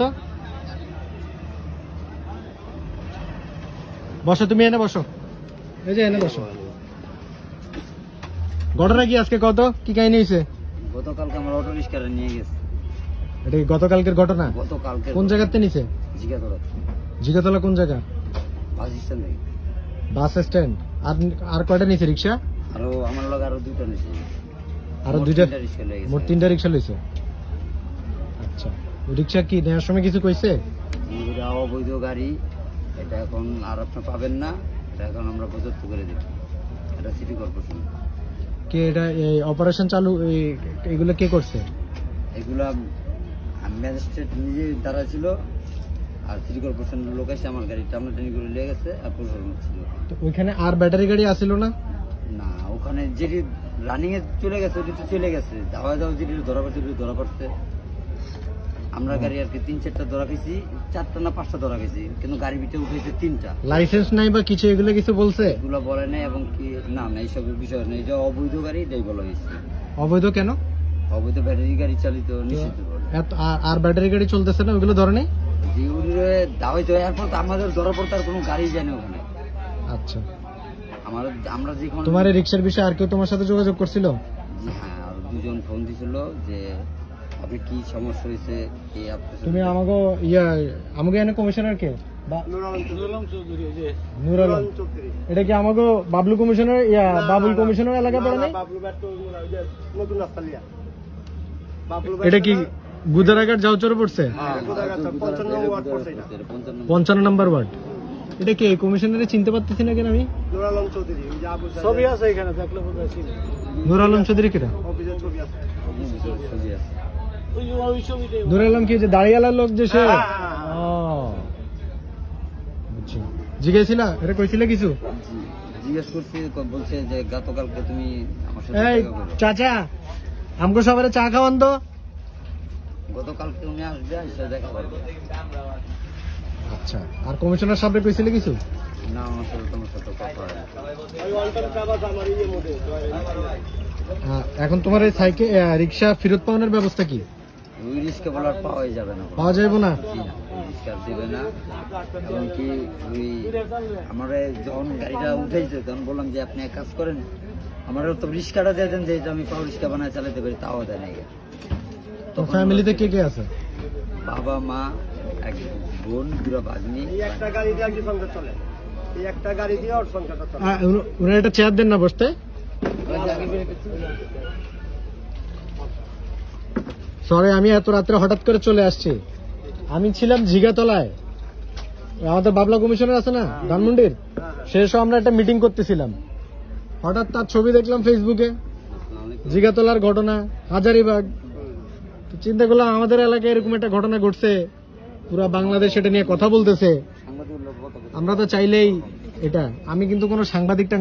তো বসো, তুমি এনে বসো, এই যে এনে বসো। ঘটনা কি আজকে কত কি কাহিনী হয়েছে? গতকালকে আমার অটো রিক্সাটা নিয়ে গেছে। এটা কি গতকালকের ঘটনা? গতকালকে। কোন জায়গাতে নিছে? জিগাতলা। জিগাতলা কোন জায়গা? Bus stand. Bus stand. আর কয়টা নিছে রিক্সা? আরো আমার লগে আরো দুইটা নিছে। আরো দুইটা, রিক্সা লয়ে গেছে। মোট 3টা রিক্সা লইছে। আচ্ছা, রিক্সা কি নেওয়ার সময় কিছু কইছে? এটা অবৈধ গাড়ি, এটা এখন আর আপনি পাবেন না, এটা এখন আমরা প্রযুক্ত করে দিব। এটা সিটি কর্পোরেশন। কে এটা এই অপারেশন চালু এগুলো কে করছে? এগুলা ম্যাজিস্ট্রেট নিজে দ্বারা ছিল, আর সিটি কর্পোরেশনের লোক এসে আমার গাড়ি টানাটানি করে নিয়ে গেছে। আর প্রশাসন ছিল। তো ওইখানে আর ব্যাটারি গাড়ি আসিল না? না, ওখানে যেটি রানিং এ চলে গেছে ওটি তো চলে গেছে। দাওয়া দাওয়া যেটি ধরা পড়ছে ওটি ধরা পড়ছে। আমরা গাড়ি আর কি 3-4টা ধরা খেয়েছি, 4টা না 5টা ধরা খেয়েছি, কিন্তু গাড়ি ভিতরে উঠেছে 3টা। লাইসেন্স নাই বা কিছু এগুলো কিছু বলছে? এগুলো বলে নাই, এবং কি না না এইসব বিষয় নেই। এটা অবৈধ গাড়ি, এটাই বলা হয়েছে। অবৈধ কেন? অবৈধ ব্যাটারি গাড়ি চালিত নিষিদ্ধ বলে। আর ব্যাটারি গাড়ি চলতেছে না, ওইগুলো ধরে নেই? যেগুলো দাওয়া এরপর তো আমাদের ধরা পড়তে আর কোনো গাড়ি যায় না ওখানে। আচ্ছা, আমরা যেখানে তোমার এই রিক্সার বিষয়ে আর কেউ তোমার সাথে যোগাযোগ করছিল? হ্যাঁ, আর দুজন ফোন দিছিল যে আপনি কি সমস্যা হয়েছে, কি আপনি। তুমি আমাকে আমাকে এনে কমিশনার কে? নূর আলম চৌধুরী। এটা কি আমাকে বাবলু কমিশনার বাবুল কমিশনার এলাকা পড়ে নাই? এটা কি গুদারাঘাট যাওচরে পড়ছে? 55 নম্বর ওয়ার্ড। এটা কি কমিশনারে চিনতে পারতেছি না কেন আমি? নূর আলম চৌধুরী, ছবি আছে এখানে, দেখলে বোঝা ছিল। নূর আলম চৌধুরী কেটা? অফিসের ছবি আছে। ওই ছবিটাই। নূর আলম কি যে দাঁড়িয়ালার লোক যে সে? জিজ্ঞেসিলা এটা কইছিল কিছু? জিজ্ঞেস করছি, বলছে যে গতকালকে তুমি আমার সাথে এই দেখা করো। চাচা আমাকে সবারে চা খাওয়ান তো। গতকালকে উনি আসবে, এসে দেখা করবে। আচ্ছা, আর কমিশনার সাহেব কইছিল কিছু? না, আমার সাথে তোমার সাথে কথা হয় না। ওই অল্টার কাবাস আমার ইয়ে মধ্যে। এখন তোমার এই সাইকেল রিক্সা ফেরত পাওয়ানোর ব্যবস্থা কি? ওই রিস্কে বলার পাওয়াই যাবে না। পাওয়া যাবে না? রিস্কার দেবে না। এমনকি ওই আমার যখন গাড়িটা উঠেছে তখন বললাম যে আপনি এক কাজ করেন, আমার তো রিস্কাটা দিয়ে দেন যে এটা আমি পাও রিস্কা বানায় চালাতে পারি, তাও দেয় না। তো ফ্যামিলিতে কে কে আছে? বাবা, মা, এক বোন, 2 ভাগ্নি। এই একটা গাড়ি দিয়ে কি সংসার চলে? এই একটা গাড়ি দিয়ে ওর সংসারটা চলে। ওনার একটা চেয়ার দেন না বসতে। সরি, আমি এত রাত্রে হঠাৎ করে চলে আসছি। আমি ছিলাম ঝিগাতলায়, আমাদের বাবলা কমিশনার আছে না ধানমন্ডির, শেষ আমরা একটা মিটিং করতেছিলাম। হঠাৎ তার ছবি দেখলাম ফেসবুকে, ঝিগাতলার ঘটনা, হাজারীবাগ। চিন্তা করলাম আমাদের এলাকায় এরকম একটা ঘটনা ঘটছে, পুরা বাংলাদেশ এটা নিয়ে কথা বলতেছে। আমরা তো চাইলেই এটা, আমি কিন্তু কোনো সাংবাদিক না,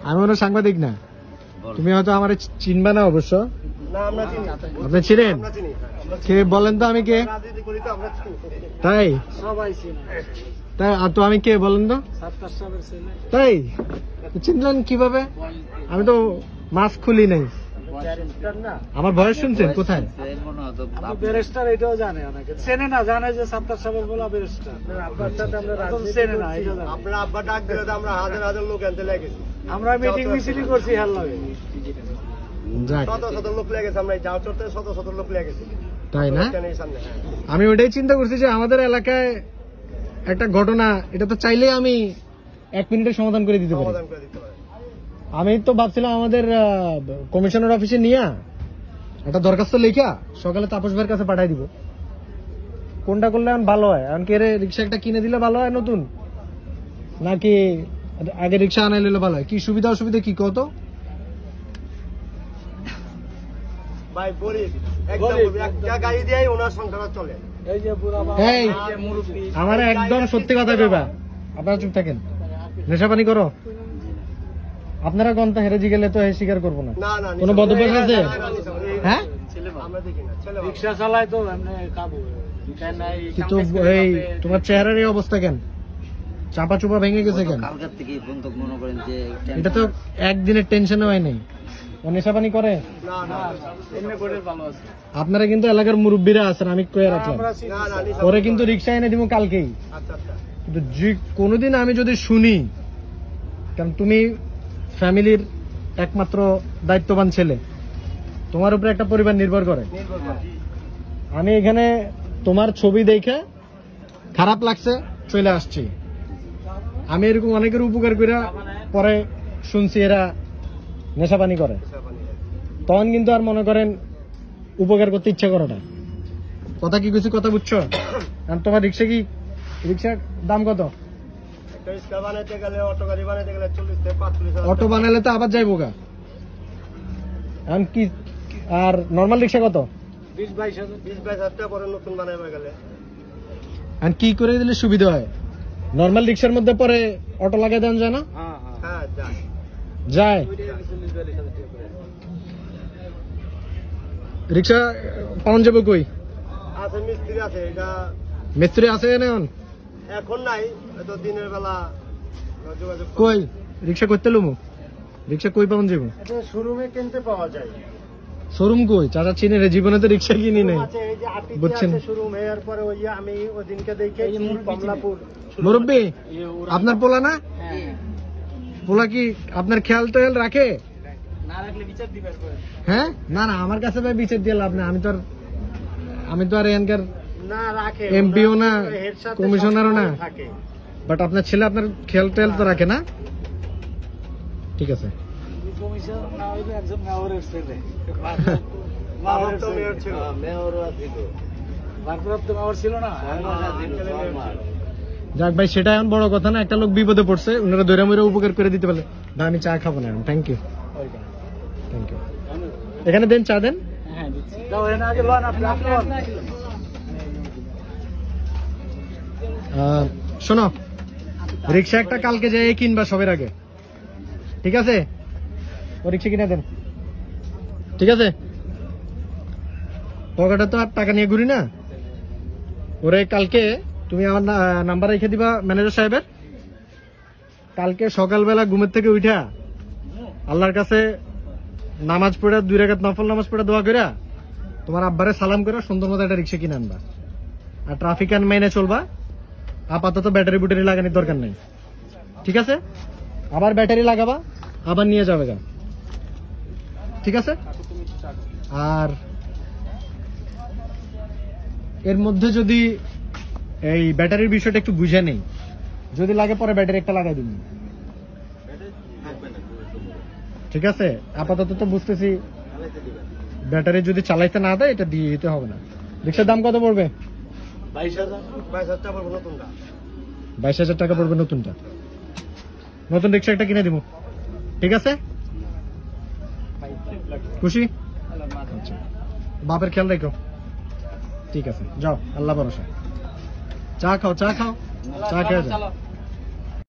আমি কোনো সাংবাদিক না। তুমি হয়তো আমার চিনবা না অবশ্য। না, আমরা চিনি। আপনি ছিলেন? আমরা চিনি। কে বলেন তো, আমি কে? রাজনীতি করি তো আমরা চিনি। তাই সবাই ছিল। তাই আর তো আমি কে বলেন তো? সাতটার সাবের ছেলে। তাই তো চিনলেন কিভাবে? আমি তো মাস্ক খুলি নাই। না, আমার বয়স শুনছেন কোথায়? ব্যারিস্টার এটাও জানে, অনেকে চেনে না, জানে যে সাতটার সাবের বলা ব্যারিস্টার। আপনার সাথে আমরা চেনে না, এটা জানে। আপনার আব্বা ডাক দিলে তো আমরা হাজার হাজার লোক আনতে লেগেছি। আমরা মিটিং মিছিলই করছি হাল লাগে। যাক, শত শত লোক লেগেছে, আমরা যাও চড়তে শত শত লোক লেগেছি। তাই না? সামনে আমি ওটাই চিন্তা করছি যে আমাদের এলাকায় একটা ঘটনা, এটা তো চাইলে আমি 1 মিনিটের সমাধান করে দিতে পারি। সমাধান করে দিতে পারে। আমি তো ভাবছিলাম আমাদের কমিশনার অফিসে নিয়ে একটা দরখাস্ত লেখা সকালে তাপস ভাইয়ের কাছে পাঠাই দিব। কোনটা করলে এখন ভালো হয়? এখন কে রিক্সা একটা কিনে দিলে ভালো হয় নতুন, নাকি আগে রিক্সা আনাই নিলে ভালো হয়? কি সুবিধা অসুবিধা কি কত? ভাই বলি, একদম একটা গাড়ি দিয়েই ওনার সংসার চলে। এই যে বুড়া এই আমার একদম সত্যি কথা কইবা, আপনারা চুপ থাকেন। নেশাপানি করো আপনারা? গন্তা হেরে গেলে তো স্বীকার করবো না। না না, কোনো বদভ্যাস আছে? হ্যাঁ, আমরা দেখি না। ছেলে রিক্সা চালায় তো এমনি কাবু। কিন্তু এই তোমার চেহারার এই অবস্থা কেন? চাপা চুপা ভেঙে গেছে কেন? কালকার থেকে বন্ধুক মনে করেন যে এটা তো একদিনের টেনশনে হয় নাই। ও নেশা পানি করে? না না এমনি করে ভালো আছে। আপনারা কিন্তু এলাকার মুরব্বীরা আছেন, আমি কয়ে রাখলাম। আমরা চিনি। না না নিশা ওরে কিন্তু রিক্সা এনে দিব কালকেই। আচ্ছা আচ্ছা কিন্তু কোনোদিন আমি যদি শুনি, কারণ তুমি ফ্যামিলির একমাত্র দায়িত্ববান ছেলে, তোমার উপরে একটা পরিবার নির্ভর করে। নির্ভর করে। আমি এখানে তোমার ছবি দেখে খারাপ লাগছে চলে আসছি। আমি এরকম অনেকের উপকার করে পরে শুনছি এরা নেশাপানি করে, নেশা পানি। তখন কিন্তু আর মনে করেন উপকার করতে ইচ্ছা করে না। কথা কি কিছু কথা বুঝছো? আর তোমার রিক্সার দাম কত? একটা রিক্সা বানাইতে গেলে, অটো গাড়ি বানাইতে গেলে 40 থেকে 45 অটো বানালে তো আবার যাইবো গা। এখন কি আর নর্মাল রিক্সা কত? 20-22 হাজার। 20-22 হাজার টাকা পরে নতুন বানাইতে গেলে। আর কি করে দিলে সুবিধা হয়? নর্মাল রিক্সার মধ্যে পরে অটো লাগাই দেন যায় না? হ্যাঁ হ্যাঁ। হ্যাঁ যায়। যায়। 40-42 হাজার টাকা করে। রিক্সা পাওয়া যাবে কই? আছে মিস্ত্রি আছে, এটা মিস্ত্রি আছে এখন? এখন নাই, হয়তো দিনের বেলা যোগাযোগ করব। কই রিক্সা করতে লুমু? রিক্সা কই পাওয়া যাবো? এটা শোরুমে কিনতে পাওয়া যায়। শোরুম কই? চাচা চিনে রে, জীবনে তো রিক্সা কিনি নেই। আছে এই যে আটিতে বুঝছেন? আছে শোরুম, এর পরে ওই যে আমি ওদিনকে দেখে কমলাপুর মুরব্বী আপনার পোলা না? পোলা কি আপনার খেয়াল টেয়াল রাখে? না রাখলে বিচার দিবেন করে। হ্যাঁ, না না আমার কাছে ভাই বিচার দিয়ে লাভ না। আমি তো আর এখানকার না রাখে, এমপিও না, এর সাথে কমিশনারও না। সবসময় থাকে। বাট আপনার ছেলে আপনার খেয়াল টেয়াল তো রাখে না? ঠিক আছে। কমিশন না হইলে একজন মেয়রের ছেলে। আমার তো মেয়র ছিল। ভারপ্রাপ্ত মেয়র ছিল না? যাক ভাই, সেটা এখন বড় কথা না। একটা লোক বিপদে পড়ছে, ওনারা দৈরা মইরা উপকার করে দিতে পারলে। ভাই আমি চা খাবো না, থ্যাংক ইউ। Thank you. এখানে দেন, চা দেন। হ্যাঁ দিচ্ছি। দাও এনে আগে লন আপনি লন। শোনো, রিক্সা একটা কালকে যাই কিনবা সবের আগে, ঠিক আছে? ও রিক্সা কিনে দেন, ঠিক আছে? পকেটে তো আর টাকা নিয়ে ঘুরি না। ওরে কালকে তুমি আমার নাম্বার রেখে দিবা ম্যানেজার সাহেবের। কালকে সকালবেলা ঘুমের থেকে উঠা আল্লাহর কাছে নামাজ পড়ে 2 রাকাত নফল নামাজ পড়ে দোয়া করে তোমার আব্বারে সালাম করে সুন্দর মতো একটা রিক্সা কিনে আনবা। আর ট্রাফিক আইন মেনে চলবা। আপাতত ব্যাটারি বুটারি লাগানোর দরকার নেই, ঠিক আছে? আবার ব্যাটারি লাগাবা, আবার নিয়ে যাবে গা, ঠিক আছে? আর এর মধ্যে যদি এই ব্যাটারির বিষয়টা একটু বুঝে নেই, যদি লাগে পরে ব্যাটারি একটা লাগাই দিন, ঠিক আছে? আপাতত তো বুঝতেছি ব্যাটারি যদি চালাইতে না দেয় এটা দিয়ে দিতে হবে না। রিক্সার দাম কত পড়বে? 22,000। 22 হাজার টাকা পড়বে নতুনটা। 22,000 টাকা পড়বে নতুনটা। নতুন রিক্সা একটা কিনে দিব, ঠিক আছে? খুশি? আচ্ছা, বাপের খেয়াল রেখো, ঠিক আছে? যাও, আল্লাহ ভরসা। চা খাও, চা খেয়ে যাও।